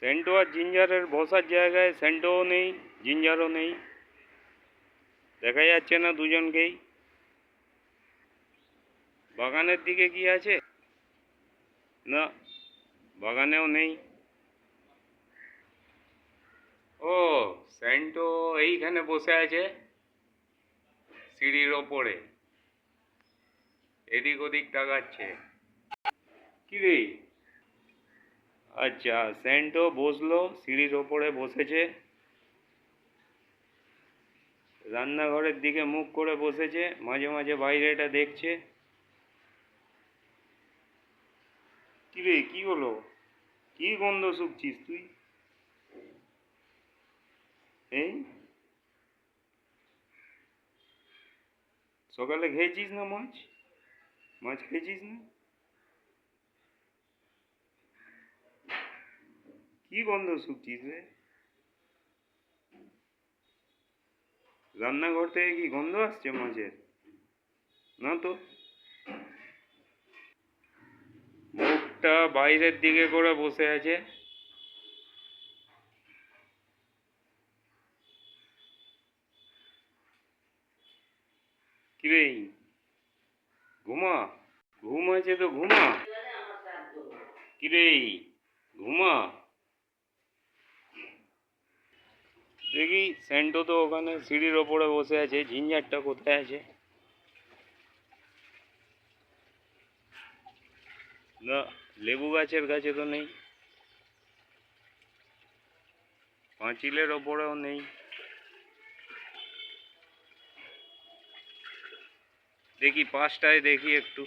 CENTO আর জিঞ্জারের বসার জায়গায় সেন্টোও নেই, জিঞ্জারও নেই, দেখা যাচ্ছে না দুজনকেই। বাগানের দিকে কি আছে? না, বাগানেও নেই। ও, সেন্টো এইখানে বসে আছে সিঁড়ির ওপরে, এদিক ওদিক তাকাচ্ছে। কি রে? আচ্ছা, সেন্টো বসলো, সিঁড়ির ওপরে বসেছে, রান্নাঘরের দিকে মুখ করে বসেছে, মাঝে মাঝে বাইরেটা দেখছে। কি রে, কি হলো? কি গন্ধ শুকছিস তুই? এই সকালে খেয়েছিস না মাছ? মাছ খেয়েছিস না? কি গন্ধ শুকছিস রে? রান্নাঘর থেকে কি গন্ধ আসছে মাছের? না তো। মুখটা বাইরের দিকে করে বসে আছে। কিরে, ঘুমা। ঘুম আছে তো ঘুমা। কিরে, ঘুমা। দেখি সেন্টো তো ওখানে সিঁড়ির ওপরে বসে আছে, জিঞ্জারটা কোথায় আছে? না, লেবু গাছের কাছে তো নেই, পাঁচিলের ওপরেও নেই। দেখি পাশটায় দেখি একটু।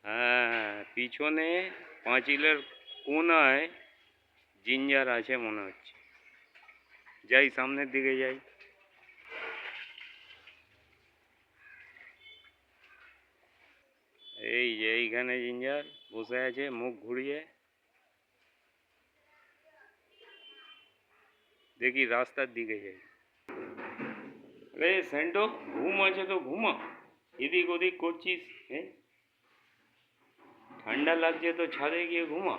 হ্যাঁ, পিছনে পাঁচিলের কোনায় জিঞ্জার আছে মনে হচ্ছে। যাই, সামনের দিকে যাই। এই যে এইখানে জিঞ্জার বসে আছে মুখ ঘুরিয়ে। দেখি রাস্তার দিকে যাই। আরে সেন্টো, ঘুম আছে তো ঘুমা, এদিক ওদিক করছিস। হ্যাঁ, ঠান্ডা লাগছে তো ছাদে গিয়ে ঘুমা,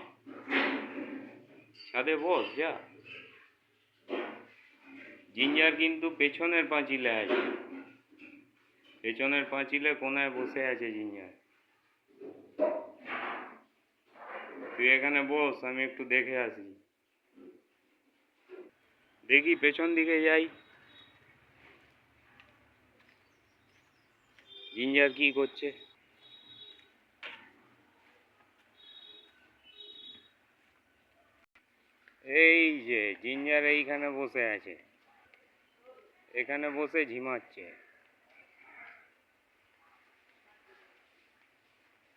ছাদে বস যা। জিঞ্জার কিন্তু পেছনের পাঁচিলে আছে, পেছনের পাঁচিলে কোনায় বসে আছে জিঞ্জার। তুই এখানে বস, আমি একটু দেখে আসি। দেখি পেছন দিকে যাই, জিঞ্জার কি করছে। এই যে জিঞ্জার এইখানে বসে আছে, এখানে বসে ঝিমাচ্ছে।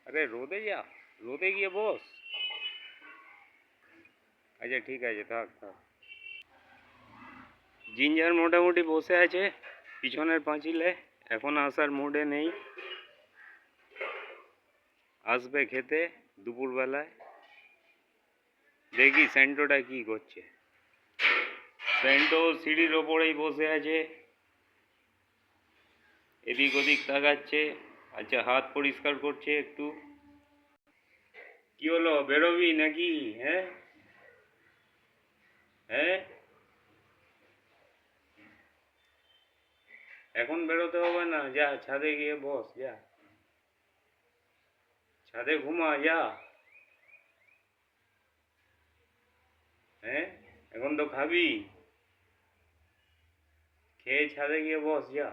আরে রোদে যা, রোদে গিয়ে বস। আচ্ছা ঠিক আছে, থাক থাক। জিঞ্জার মোটামুটি বসে আছে পিছনের পাঁচিলে, এখন আসার মুডে নেই। আসবে খেতে দুপুরবেলায়। দেখি সেন্টোটা কি করছে। সেন্টো সিঁড়ির ওপরেই বসে আছে, এদিক ওদিক তাকাচ্ছে। আচ্ছা, হাত পরিষ্কার করছে একটু। কি হলো, বেরোবি নাকি? হ্যাঁ হ্যাঁ, এখন বেরোতে হবে না, যা ছাদে গিয়ে বস যা, ছাদে ঘুমা যা। হ্যাঁ, এখন তো খাবি, খেয়ে ছাদে গিয়ে বস যা।